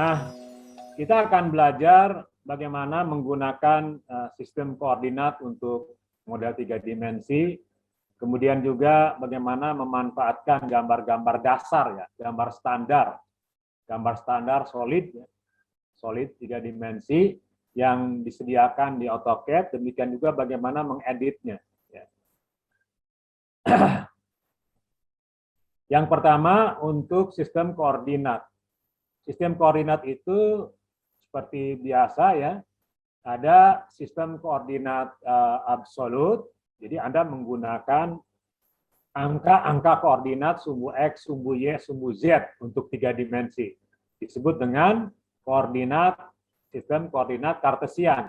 Nah, kita akan belajar bagaimana menggunakan sistem koordinat untuk model 3 dimensi, kemudian juga bagaimana memanfaatkan gambar-gambar dasar, ya, gambar standar solid, ya, solid 3 dimensi yang disediakan di AutoCAD, demikian juga bagaimana mengeditnya. Ya. Yang pertama untuk sistem koordinat. Sistem koordinat itu seperti biasa, ya, ada sistem koordinat absolut. Jadi Anda menggunakan angka-angka koordinat sumbu X, sumbu Y, sumbu Z untuk 3 dimensi. Disebut dengan sistem koordinat Kartesian.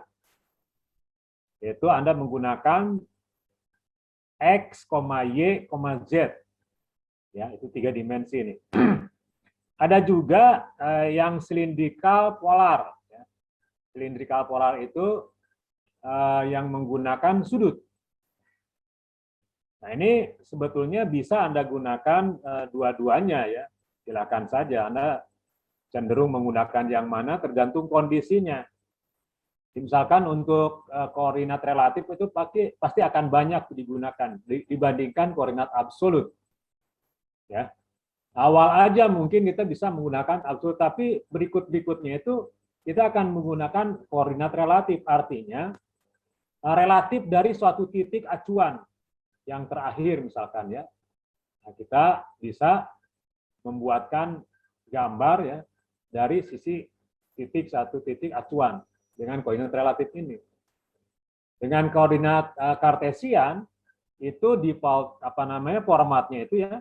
Yaitu Anda menggunakan X, Y, Z. Ya, itu 3 dimensi ini. Ada juga yang cylindrical polar. Ya. Cylindrical polar itu yang menggunakan sudut. Nah, ini sebetulnya bisa Anda gunakan dua-duanya, ya. Silakan saja Anda cenderung menggunakan yang mana tergantung kondisinya. Misalkan untuk koordinat relatif itu pasti akan banyak digunakan dibandingkan koordinat absolut. Ya. Awal aja mungkin kita bisa menggunakan absolut, tapi berikut-berikutnya itu kita akan menggunakan koordinat relatif, artinya relatif dari suatu titik acuan yang terakhir misalkan, ya. Nah, kita bisa membuatkan gambar, ya, dari sisi satu titik acuan dengan koordinat relatif ini. Dengan koordinat Kartesian itu default formatnya itu, ya.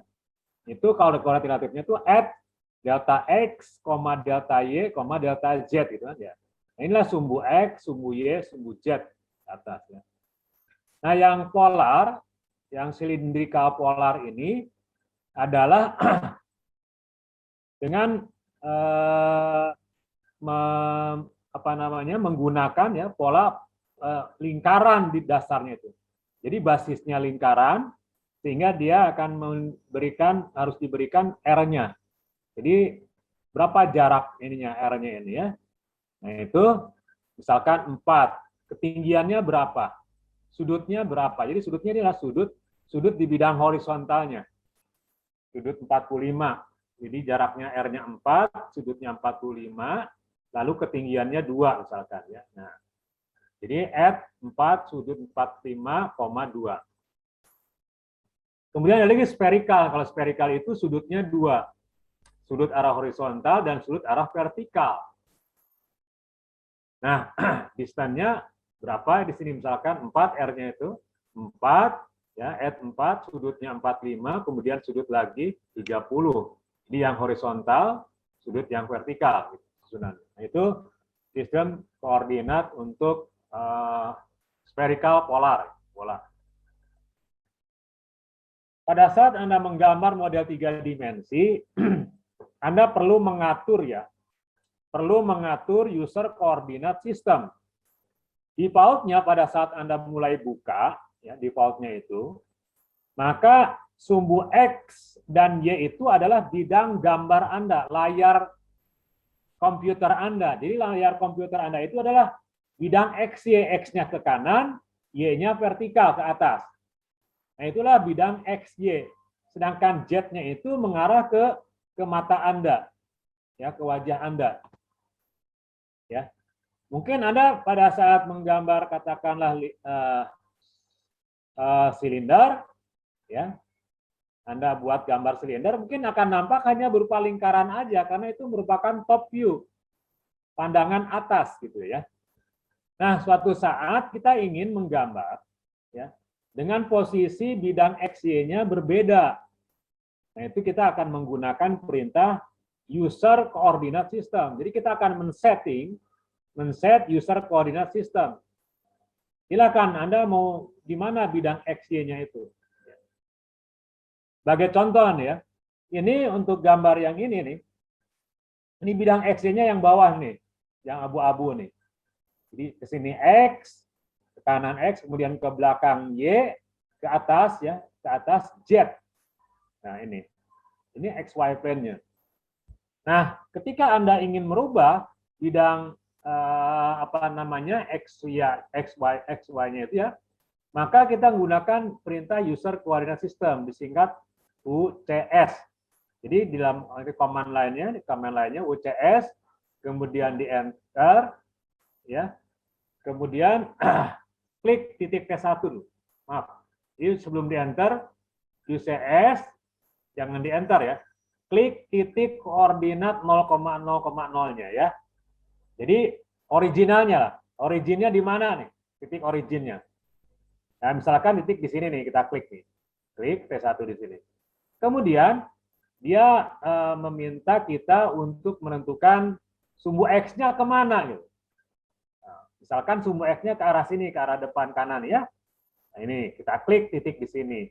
Itu kalau koordinat relatifnya itu at delta X, delta Y, delta Z gitu kan, ya. Nah, inilah sumbu X, sumbu Y, sumbu Z atas, ya. Nah, yang polar, yang cylindrical polar ini adalah dengan menggunakan, ya, pola lingkaran di dasarnya itu. Jadi basisnya lingkaran, sehingga dia akan harus diberikan R-nya. Jadi berapa jarak ininya R-nya ini, ya. Nah, itu misalkan 4, ketinggiannya berapa? Sudutnya berapa? Jadi sudutnya adalah sudut di bidang horizontalnya. Sudut 45. Jadi jaraknya R-nya 4, sudutnya 45, lalu ketinggiannya 2 misalkan, ya. Nah, jadi at 4 sudut 45,2. Kemudian ada lagi spherical. Kalau spherical itu sudutnya 2. Sudut arah horizontal dan sudut arah vertikal. Nah, distance-nya berapa di sini misalkan 4, R-nya itu 4, ya, at 4, sudutnya 45, kemudian sudut lagi 30. Jadi yang horizontal, sudut yang vertikal. Nah, itu sistem koordinat untuk spherical polar. Pada saat Anda menggambar model 3 dimensi, Anda perlu mengatur, ya, user coordinate system. Default-nya pada saat Anda mulai buka, ya, default-nya itu, maka sumbu X dan Y itu adalah bidang gambar Anda, layar komputer Anda. Jadi layar komputer Anda itu adalah bidang X, Y, X-nya ke kanan, Y-nya vertikal ke atas. Nah, itulah bidang X, Y. Sedangkan Z-nya itu mengarah ke mata Anda, ya, ke wajah Anda. Ya. Mungkin Anda pada saat menggambar katakanlah silinder, ya, Anda buat gambar silinder, mungkin akan nampak hanya berupa lingkaran aja, karena itu merupakan top view, pandangan atas gitu, ya. Nah, suatu saat kita ingin menggambar, ya, dengan posisi bidang XY-nya berbeda. Nah, itu kita akan menggunakan perintah user coordinate system. Jadi kita akan men-set user coordinate system. Silakan Anda mau di mana bidang XY-nya itu. Sebagai contoh nih, ya. Ini untuk gambar yang ini nih. Ini bidang XY-nya yang bawah nih, yang abu-abu nih. Jadi ke sini X, ke kanan X, kemudian ke belakang Y, ke atas, ya, ke atas Z. Nah, ini XY plane-nya. Nah, ketika Anda ingin merubah bidang XY-nya itu ya, maka kita menggunakan perintah user coordinate system, disingkat UCS. Jadi di dalam command lainnya UCS, kemudian di enter, ya, kemudian klik titik T1 dulu. Maaf, jadi sebelum di enter UCS, jangan di enter ya, klik titik koordinat 0,0,0-nya ya. Jadi originalnya lah, originnya di mana nih? Titik originnya. Nah, misalkan titik di sini nih, kita klik nih. Klik T1 di sini. Kemudian dia meminta kita untuk menentukan sumbu X-nya kemana gitu. Nah, misalkan sumbu X-nya ke arah sini, ke arah depan kanan ya. Nah, ini kita klik titik di sini.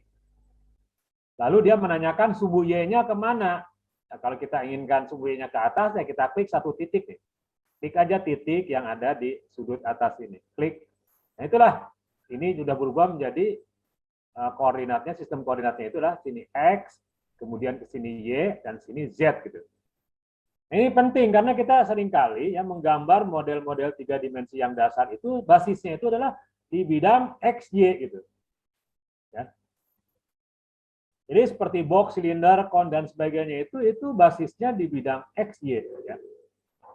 Lalu dia menanyakan sumbu Y-nya kemana. Nah, kalau kita inginkan sumbu Y-nya ke atas, ya kita klik satu titik nih. Klik aja titik yang ada di sudut atas ini. Klik. Nah itulah, ini sudah berubah menjadi koordinatnya, sistem koordinatnya itu adalah sini X, kemudian ke sini Y, dan sini Z gitu. Ini penting karena kita seringkali ya menggambar model-model 3 dimensi yang dasar itu basisnya itu adalah di bidang X, Y gitu. Ya. Jadi seperti box, silinder, kon dan sebagainya itu basisnya di bidang X, Y. Ya.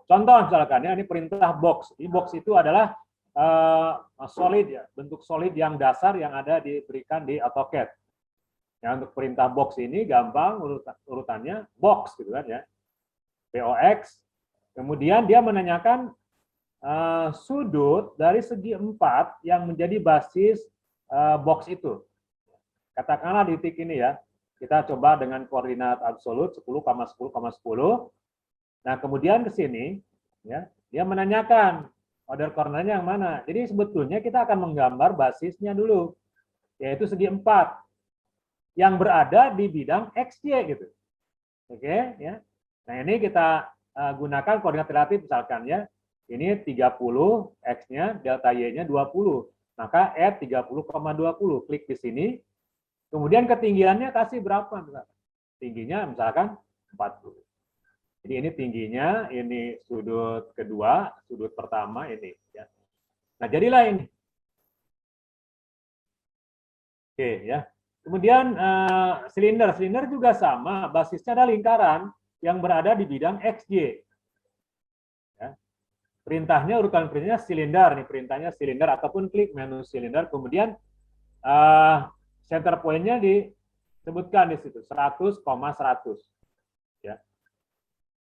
Contoh misalkan ya, ini perintah box. Ini box itu adalah solid ya, bentuk solid yang dasar yang ada diberikan di AutoCAD. Ya, untuk perintah box ini gampang urutannya box gitu kan ya. BOX. Kemudian dia menanyakan sudut dari segi 4 yang menjadi basis box itu. Katakanlah di titik ini ya, kita coba dengan koordinat absolut 10,10,10. Nah, kemudian ke sini, ya, dia menanyakan order koordinatnya yang mana. Jadi sebetulnya kita akan menggambar basisnya dulu, yaitu segi 4, yang berada di bidang XY gitu. Oke, ya. Nah, ini kita gunakan koordinat relatif misalkan ya. Ini 30, X-nya, delta Y-nya 20. Maka add 30,20. Klik di sini. Kemudian ketinggiannya kasih berapa? Tingginya misalkan 40. Jadi ini tingginya, ini sudut kedua, sudut pertama ini. Ya. Nah jadilah ini. Oke ya. Kemudian silinder, silinder juga sama, basisnya ada lingkaran yang berada di bidang XY. Ya. Perintahnya urutan perintahnya silinder, nih perintahnya silinder ataupun klik menu silinder, kemudian center point-nya disebutkan di situ 100,100. Ya.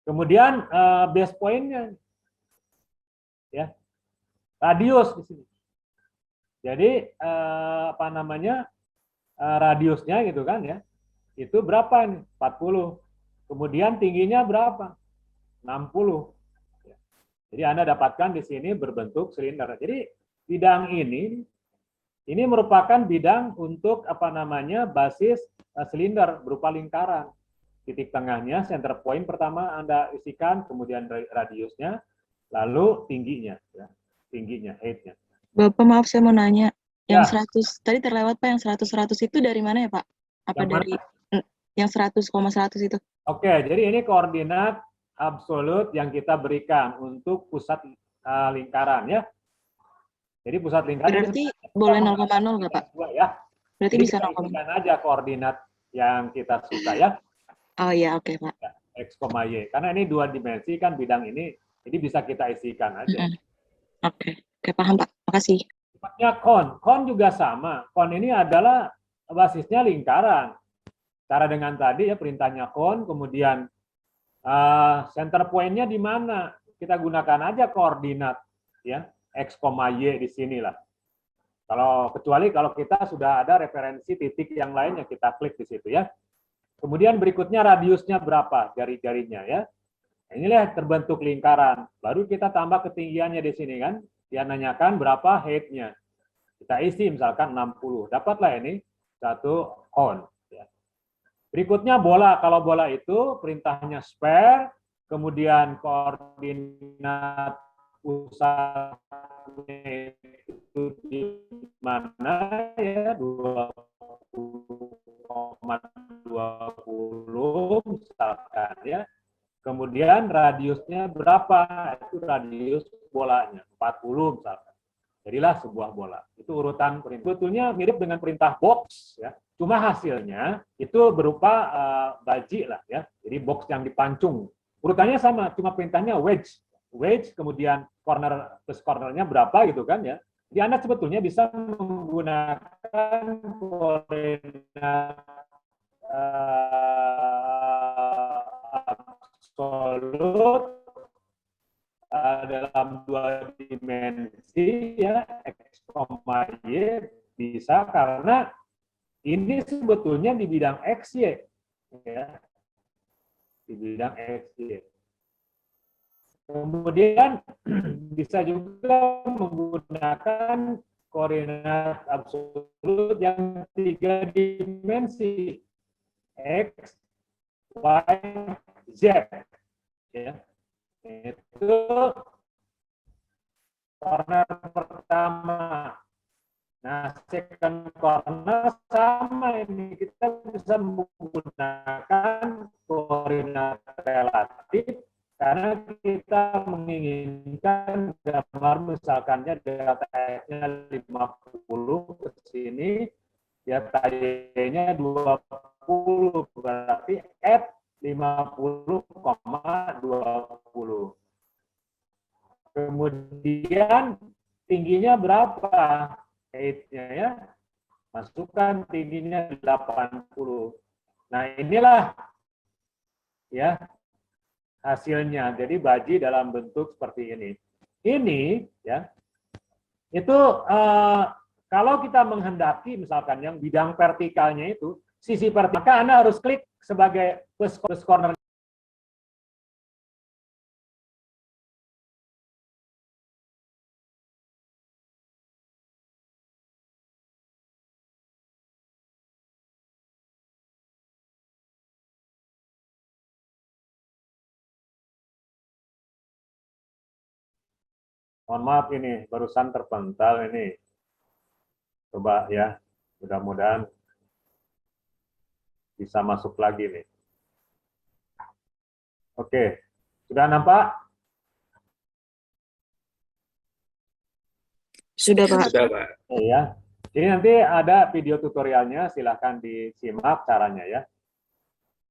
Kemudian base point-nya ya. Radius di sini. Jadi apa namanya? Radiusnya gitu kan ya. Itu berapa nih? 40. Kemudian tingginya berapa? 60. Ya. Jadi Anda dapatkan di sini berbentuk silinder. Jadi bidang ini merupakan bidang untuk apa namanya? Basis silinder berupa lingkaran. Titik tengahnya, center point pertama Anda isikan, kemudian radiusnya, lalu tingginya, ya. Tingginya, height-nya. Bapak maaf saya mau nanya, yang Ya. 100 tadi terlewat Pak, yang 100 itu dari mana ya Pak? Apa Yang dari yang 100,100 itu? Oke, jadi ini koordinat absolut yang kita berikan untuk pusat lingkaran ya. Jadi pusat lingkaran Berarti boleh 0,0 nggak Pak? Ya. Berarti Jadi bisa kita 0,0. isikan aja koordinat yang kita suka ya. Oh iya, oke Pak. Ya, X, Y. Karena ini 2 dimensi kan bidang ini, jadi bisa kita isikan aja. Oke, paham Pak. Makasih. Sifatnya kon juga sama. Kon ini adalah basisnya lingkaran. Cara dengan tadi ya perintahnya kon, kemudian center point-nya di mana? Kita gunakan aja koordinat ya X, Y di sinilah. Kecuali kalau kita sudah ada referensi titik yang lain yang kita klik di situ ya. Kemudian berikutnya radiusnya berapa jari-jarinya ya. Inilah terbentuk lingkaran. Baru kita tambah ketinggiannya di sini kan. Dia nanyakan berapa height-nya. Kita isi misalkan 60. Dapatlah ini satu kon. Ya. Berikutnya bola. Kalau bola itu perintahnya spare, kemudian koordinat pusatnya itu di mana ya 20,20 misalkan ya. Kemudian Kemudian radiusnya berapa? Itu radius bolanya, 40 misalkan. Jadilah sebuah bola. Itu urutan perintah. Sebetulnya mirip dengan perintah box, ya. Cuma hasilnya itu berupa baji lah, ya. Jadi box yang dipancung. Urutannya sama, cuma perintahnya wedge. Wedge, kemudian corner plus cornernya berapa gitu kan ya. Jadi Anda sebetulnya bisa menggunakan koordinat absolut dalam 2 dimensi ya, X, Y bisa karena ini sebetulnya di bidang X, Y ya. Di bidang X, Y. Kemudian bisa juga menggunakan koordinat absolut yang 3 dimensi X, Y, Z ya. Itu corner pertama. Nah, second corner sama ini, kita bisa menggunakan koordinat relatif karena kita menginginkan gambar misalkannya delta X-nya 50 ke sini, delta Y-nya 20, berarti at 50,20. Kemudian tingginya berapa? Height-nya ya. Masukkan tingginya 80. Nah, inilah ya hasilnya. Jadi baji dalam bentuk seperti ini. Ini ya. Itu kalau kita menghendaki misalkan yang bidang vertikalnya itu sisi vertikal, Anda harus klik sebagai plus corner. Mohon maaf ini barusan terpental ini. Coba ya, mudah-mudahan bisa masuk lagi nih. Oke, sudah nampak? Sudah, Pak. Sudah, Pak. Iya. Jadi nanti ada video tutorialnya, silahkan disimak caranya ya.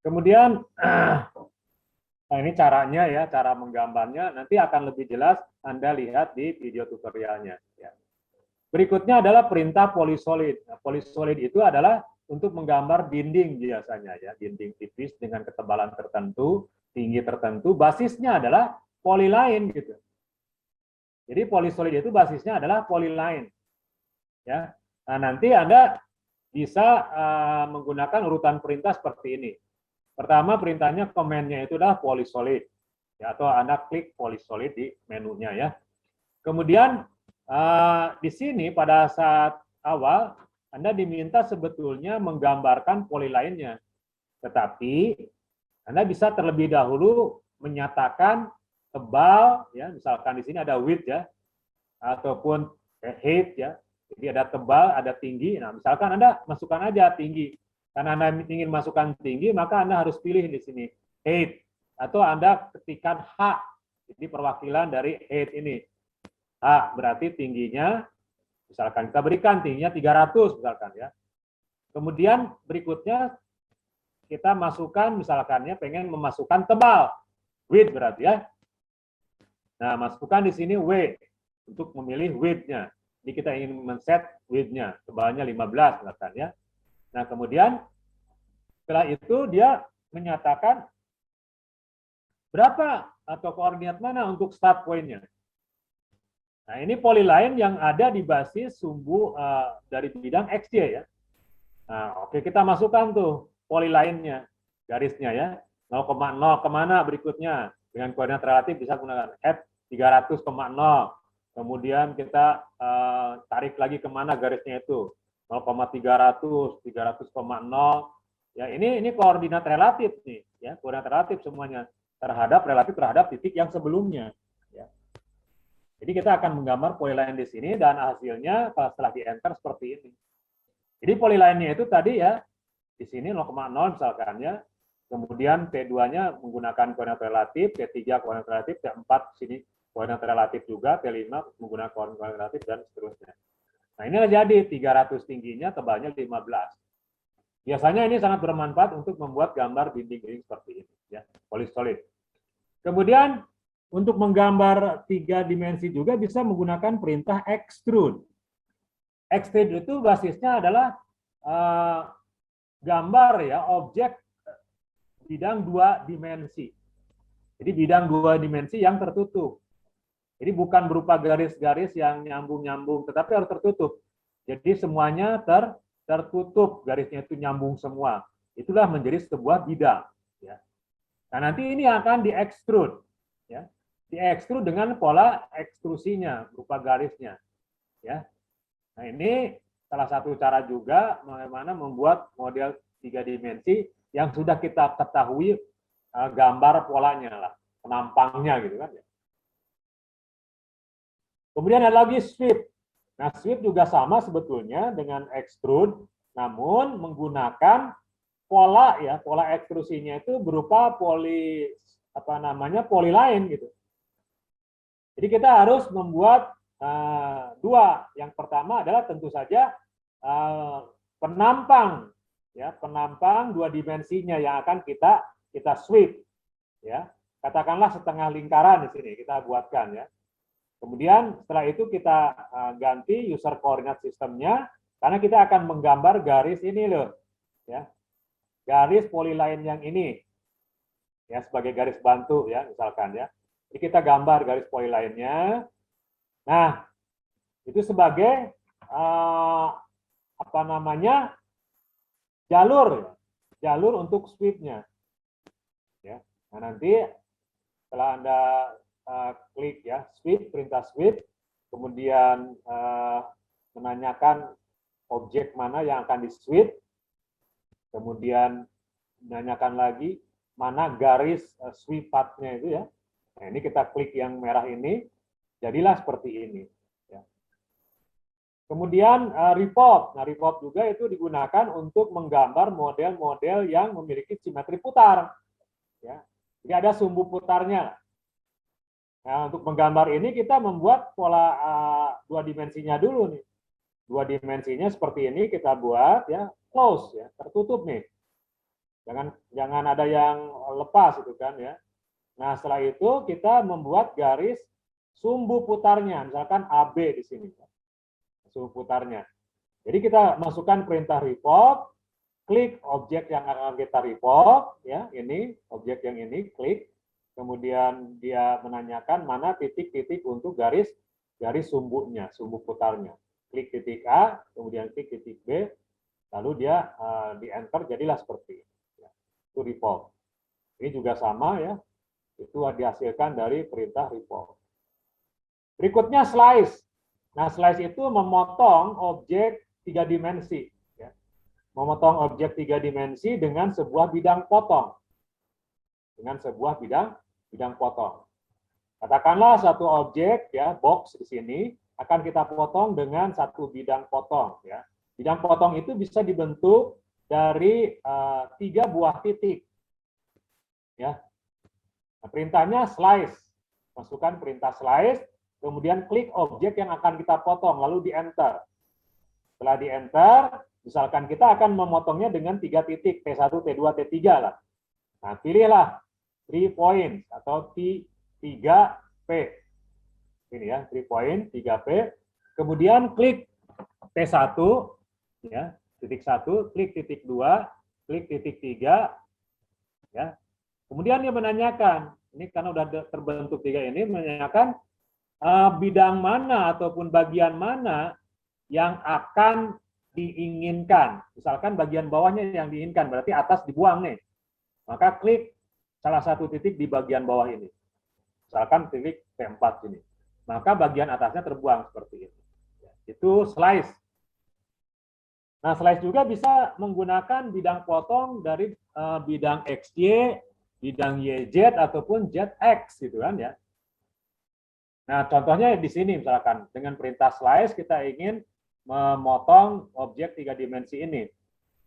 Kemudian, nah ini caranya ya, cara menggambarnya. Nanti akan lebih jelas Anda lihat di video tutorialnya. Ya. Berikutnya adalah perintah polisolid. Nah, polisolid itu adalah untuk menggambar dinding biasanya ya, dinding tipis dengan ketebalan tertentu, tinggi tertentu. Basisnya adalah polyline gitu. Jadi polisolid itu basisnya adalah polyline. Ya. Nah, nanti Anda bisa menggunakan urutan perintah seperti ini. Pertama perintahnya command-nya itu adalah polisolid. Ya, atau Anda klik polisolid di menunya ya. Kemudian di sini pada saat awal Anda diminta sebetulnya menggambarkan polyline-nya. Tetapi Anda bisa terlebih dahulu menyatakan tebal ya, misalkan di sini ada width ya, ataupun height ya. Jadi ada tebal, ada tinggi. Nah, misalkan Anda masukkan aja tinggi. Karena Anda ingin masukkan tinggi, maka Anda harus pilih di sini height, atau Anda ketikkan H. Jadi perwakilan dari height ini. H berarti tingginya, misalkan kita berikan tingginya 300 misalkan ya. Kemudian berikutnya kita masukkan misalkannya pengen memasukkan tebal, width berarti ya. Nah, masukkan di sini W untuk memilih width-nya. Jadi kita ingin men-set width-nya, tebalnya 15 misalkan ya. Nah, kemudian setelah itu dia menyatakan berapa atau koordinat mana untuk start point-nya. Nah, ini polyline yang ada di basis sumbu dari bidang XY ya. Nah, oke, kita masukkan tuh polyline-nya, garisnya ya. 0,0 kemana berikutnya? Dengan koordinat relatif bisa gunakan at 300,0. Kemudian kita tarik lagi kemana garisnya itu? 0,300, 300,0. Ya, ini koordinat relatif nih, ya, koordinat relatif semuanya relatif terhadap titik yang sebelumnya. Ya. Jadi kita akan menggambar polyline di sini dan hasilnya setelah di enter seperti ini. Jadi polyline-nya itu tadi ya di sini 0,0 misalkan ya. Kemudian T2-nya menggunakan koordinat relatif, T3 koordinat relatif, T4 sini koordinat relatif juga, T5 menggunakan koordinat relatif, dan seterusnya. Nah, ini jadi 300 tingginya, tebalnya 15. Biasanya ini sangat bermanfaat untuk membuat gambar dinding-dinding seperti ini, ya, polisolid. Kemudian untuk menggambar 3 dimensi juga bisa menggunakan perintah extrude. Extrude itu basisnya adalah gambar ya objek bidang 2 dimensi. Jadi bidang 2 dimensi yang tertutup. Jadi bukan berupa garis-garis yang nyambung-nyambung, tetapi harus tertutup. Jadi semuanya tertutup, garisnya itu nyambung semua. Itulah menjadi sebuah bidang. Ya. Nah, nanti ini akan diekstrud. Ya. Diekstrud dengan pola ekstrusinya, berupa garisnya. Ya. Nah, ini salah satu cara juga bagaimana membuat model 3 dimensi yang sudah kita ketahui gambar polanya lah, penampangnya gitu kan. Kemudian ada lagi sweep. Nah, sweep juga sama sebetulnya dengan extrude, namun menggunakan pola ya, pola ekstrusinya itu berupa polyline gitu. Jadi kita harus membuat dua. Yang pertama adalah tentu saja penampang ya, penampang 2 dimensinya yang akan kita sweep ya. Katakanlah setengah lingkaran di sini kita buatkan ya. Kemudian setelah itu kita ganti user koordinat sistemnya karena kita akan menggambar garis ini loh ya. Garis polyline yang ini ya sebagai garis bantu ya misalkan ya. Jadi kita gambar garis polyline-nya. Nah, itu sebagai jalur untuk sweep-nya. Ya. Nah, nanti setelah Anda klik ya sweep, perintah sweep, kemudian menanyakan objek mana yang akan di sweep, kemudian menanyakan lagi mana garis sweep path-nya itu ya. Nah, ini kita klik yang merah ini, jadilah seperti ini. Ya. Kemudian report. Nah, report juga itu digunakan untuk menggambar model-model yang memiliki simetri putar. Ya. Jadi ada sumbu putarnya. Nah, untuk menggambar ini kita membuat pola 2 dimensinya dulu nih. 2 dimensinya seperti ini kita buat ya, close ya, tertutup nih. Jangan ada yang lepas itu kan ya. Nah, setelah itu kita membuat garis sumbu putarnya, misalkan AB di sini. Sumbu putarnya. Jadi kita masukkan perintah report, klik objek yang akan kita report ya, ini objek yang ini, klik. Kemudian dia menanyakan mana titik-titik untuk garis sumbunya, sumbu putarnya. Klik titik A, kemudian klik titik B, lalu dia di enter jadilah seperti ini. Itu report. Ini juga sama ya, itu dihasilkan dari perintah report. Berikutnya slice. Nah, slice itu memotong objek 3 dimensi. Ya. Memotong objek 3 dimensi dengan sebuah bidang potong. Dengan sebuah bidang potong. Katakanlah satu objek ya, box di sini akan kita potong dengan satu bidang potong ya. Bidang potong itu bisa dibentuk dari 3 buah titik. Ya. Nah, perintahnya slice. Masukkan perintah slice, kemudian klik objek yang akan kita potong lalu di enter. Setelah di enter, misalkan kita akan memotongnya dengan 3 titik, T1, T2, T3 lah. Nah, pilihlah 3 points atau T3P. Ini ya, 3 point, 3P. Kemudian klik T1, ya, titik 1, klik titik 2, klik titik 3, ya. Kemudian dia menanyakan, ini karena udah terbentuk 3 ini, menanyakan bidang mana ataupun bagian mana yang akan diinginkan. Misalkan bagian bawahnya yang diinginkan, berarti atas dibuang nih. Maka klik salah satu titik di bagian bawah ini. Misalkan titik P4 ini. Maka bagian atasnya terbuang seperti ini. Itu slice. Nah, slice juga bisa menggunakan bidang potong dari bidang XY, bidang YZ, ataupun ZX gitu kan ya. Nah, contohnya di sini misalkan dengan perintah slice kita ingin memotong objek 3 dimensi ini.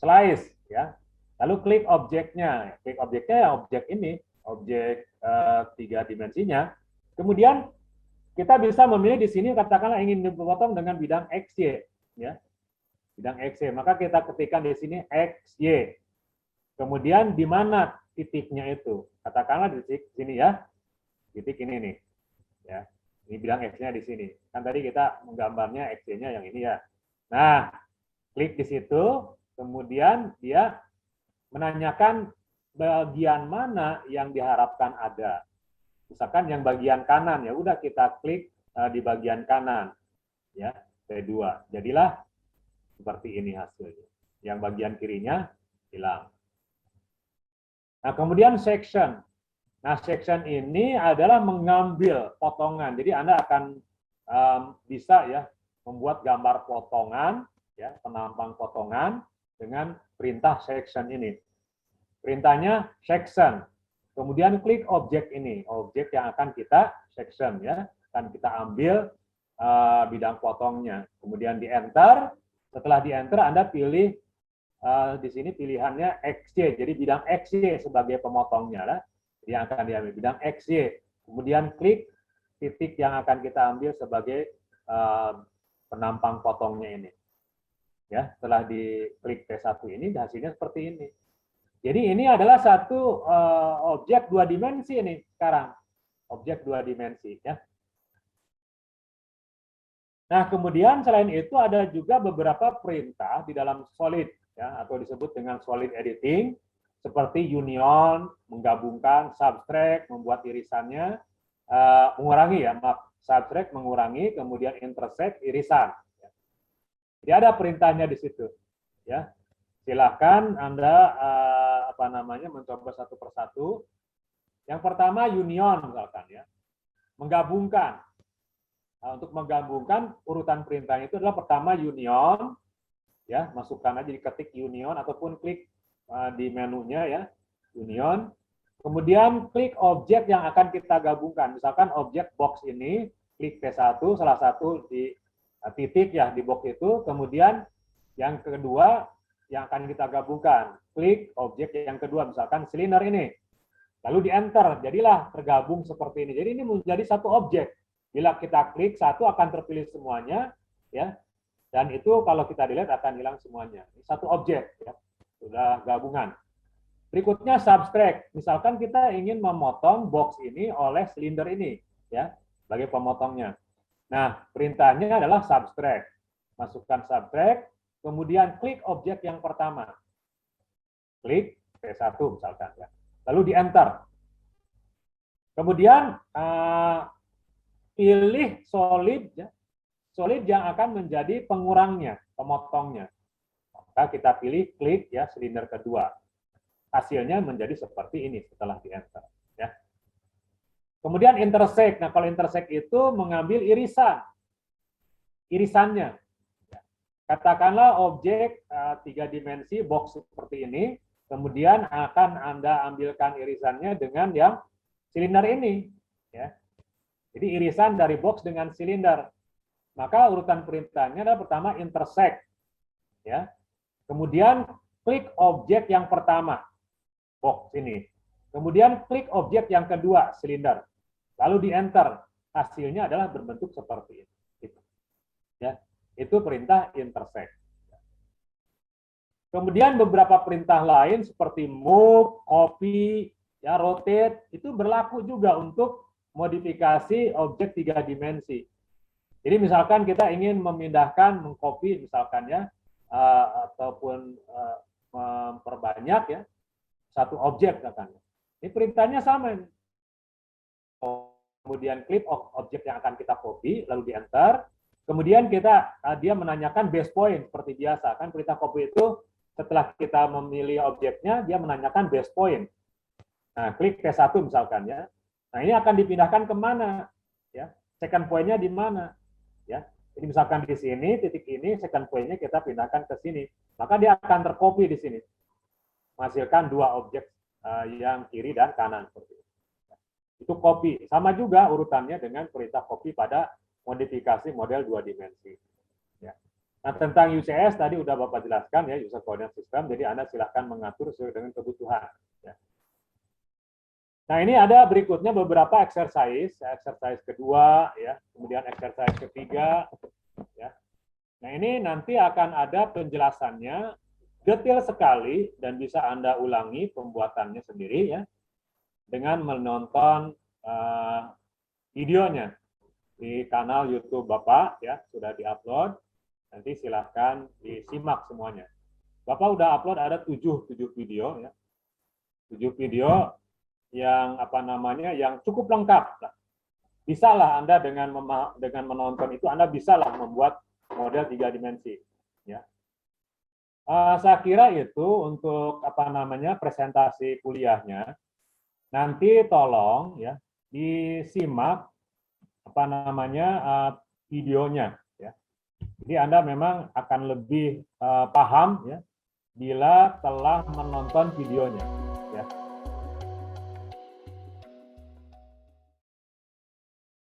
Slice ya. Lalu klik objeknya. Klik objeknya ya objek ini, objek 3 dimensinya. Kemudian kita bisa memilih di sini katakanlah ingin dipotong dengan bidang XY, ya. Bidang XY. Maka kita ketikkan di sini XY. Kemudian di mana titiknya itu? Katakanlah di titik sini ya. Titik ini nih. Ya. Ini bidang X-nya di sini. Kan tadi kita menggambarnya XY-nya yang ini ya. Nah, klik di situ, kemudian dia menanyakan bagian mana yang diharapkan ada. Misalkan yang bagian kanan, ya udah kita klik di bagian kanan, ya T2. Jadilah seperti ini hasilnya. Yang bagian kirinya hilang. Nah, kemudian section. Nah, section ini adalah mengambil potongan. Jadi Anda akan bisa ya membuat gambar potongan, ya penampang potongan dengan perintah section ini. Perintahnya section. Kemudian klik objek ini, objek yang akan kita section ya, akan kita ambil bidang potongnya. Kemudian di enter. Setelah di enter Anda pilih di sini pilihannya XY. Jadi bidang XY sebagai pemotongnya lah. Yang akan diambil bidang XY. Kemudian klik titik yang akan kita ambil sebagai penampang potongnya ini. Ya, setelah diklik T1 ini hasilnya seperti ini. Jadi ini adalah satu objek 2 dimensi ini sekarang. Objek 2 dimensi ya. Nah, kemudian selain itu ada juga beberapa perintah di dalam Solid ya, atau disebut dengan Solid Editing seperti union, menggabungkan, subtract, membuat irisannya, mengurangi ya, maaf, subtract mengurangi, kemudian intersect irisan. Jadi ada perintahnya di situ ya. Silahkan Anda mencoba satu persatu. Yang pertama union misalkan ya, menggabungkan. Nah, untuk menggabungkan urutan perintahnya itu adalah pertama union, ya masukkan aja diketik union ataupun klik di menunya ya union. Kemudian klik objek yang akan kita gabungkan. Misalkan objek box ini, klik T1 salah satu di titik ya di box itu. Kemudian yang kedua yang akan kita gabungkan, klik objek yang kedua, misalkan silinder ini. Lalu di enter, jadilah tergabung seperti ini. Jadi ini menjadi satu objek. Bila kita klik satu akan terpilih semuanya, ya. Dan itu kalau kita delete akan hilang semuanya. Ini satu objek, ya. Sudah gabungan. Berikutnya subtract. Misalkan kita ingin memotong box ini oleh silinder ini, ya, sebagai pemotongnya. Nah, perintahnya adalah subtract. Masukkan subtract. Kemudian klik objek yang pertama. Klik T1 misalkan. Ya. Lalu di enter. Kemudian pilih solid, ya. Solid yang akan menjadi pengurangnya, pemotongnya. Maka kita pilih klik ya silinder kedua. Hasilnya menjadi seperti ini setelah di enter. Ya. Kemudian intersect. Nah kalau intersect itu mengambil irisan. Irisannya. Katakanlah objek 3 dimensi box seperti ini, kemudian akan Anda ambilkan irisannya dengan yang silinder ini. Ya. Jadi irisan dari box dengan silinder. Maka urutan perintahnya adalah pertama intersect. Ya. Kemudian klik objek yang pertama, box ini. Kemudian klik objek yang kedua, silinder. Lalu di enter. Hasilnya adalah berbentuk seperti ini. Ya. Itu perintah intersect. Kemudian beberapa perintah lain seperti move, copy, ya rotate itu berlaku juga untuk modifikasi objek 3 dimensi. Jadi misalkan kita ingin memindahkan, mengcopy misalkan ya, ataupun memperbanyak ya satu objek misalkan. Ini perintahnya sama. Kemudian klik objek yang akan kita copy, lalu di enter. Kemudian dia menanyakan base point seperti biasa kan perintah copy itu setelah kita memilih objeknya dia menanyakan base point. Nah klik T1 misalkan ya. Nah ini akan dipindahkan kemana? Ya second point-nya di mana? Ya jadi misalkan di sini titik ini second point-nya kita pindahkan ke sini maka dia akan tercopy di sini menghasilkan 2 objek yang kiri dan kanan seperti itu. Itu copy sama juga urutannya dengan perintah copy pada modifikasi model 2 dimensi. Ya. Nah, tentang UCS tadi udah Bapak jelaskan ya, User Coordinate System, jadi Anda silahkan mengatur sesuai dengan kebutuhan. Ya. Nah, ini ada berikutnya beberapa exercise kedua, ya, kemudian exercise ketiga, ya. Nah, ini nanti akan ada penjelasannya detail sekali dan bisa Anda ulangi pembuatannya sendiri ya dengan menonton videonya di kanal YouTube Bapak ya, sudah diupload. Nanti silahkan disimak semuanya. Bapak udah upload ada 7 video ya. 7 video yang yang cukup lengkap. Bisalah Anda dengan menonton itu Anda bisalah membuat model 3 dimensi ya. Saya kira itu untuk presentasi kuliahnya. Nanti tolong ya disimak videonya ya. Jadi Anda memang akan lebih paham ya bila telah menonton videonya ya.